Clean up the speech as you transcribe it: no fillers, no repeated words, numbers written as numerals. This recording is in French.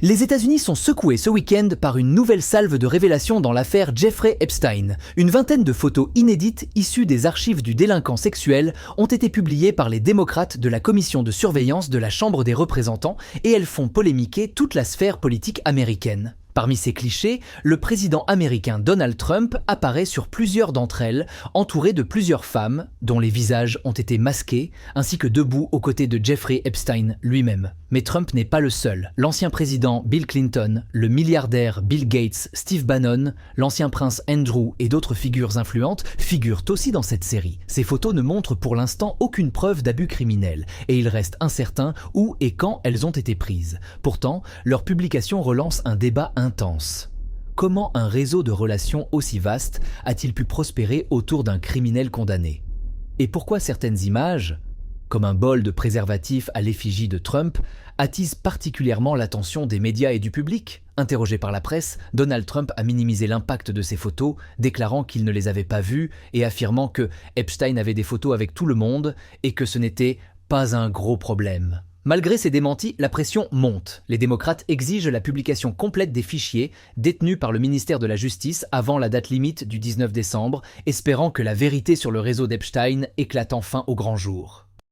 Les États-Unis sont secoués ce week-end par une nouvelle salve de révélations dans l'affaire Jeffrey Epstein. Une vingtaine de photos inédites issues des archives du délinquant sexuel ont été publiées par les démocrates de la commission de surveillance de la Chambre des représentants et elles font polémiquer toute la sphère politique américaine. Parmi ces clichés, le président américain Donald Trump apparaît sur plusieurs d'entre elles, entouré de plusieurs femmes, dont les visages ont été masqués, ainsi que debout aux côtés de Jeffrey Epstein lui-même. Mais Trump n'est pas le seul. L'ancien président Bill Clinton, le milliardaire Bill Gates, Steve Bannon, l'ancien prince Andrew et d'autres figures influentes figurent aussi dans cette série. Ces photos ne montrent pour l'instant aucune preuve d'abus criminel, et il reste incertain où et quand elles ont été prises. Pourtant, leur publication relance un débat intense. Comment un réseau de relations aussi vaste a-t-il pu prospérer autour d'un criminel condamné? Et pourquoi certaines images, comme un bol de préservatifs à l'effigie de Trump, attisent particulièrement l'attention des médias et du public? Interrogé par la presse, Donald Trump a minimisé l'impact de ces photos, déclarant qu'il ne les avait pas vues et affirmant que Epstein avait des photos avec tout le monde et que ce n'était pas un gros problème. Malgré ces démentis, la pression monte. Les démocrates exigent la publication complète des fichiers détenus par le ministère de la Justice avant la date limite du 19 décembre, espérant que la vérité sur le réseau d'Epstein éclate enfin au grand jour.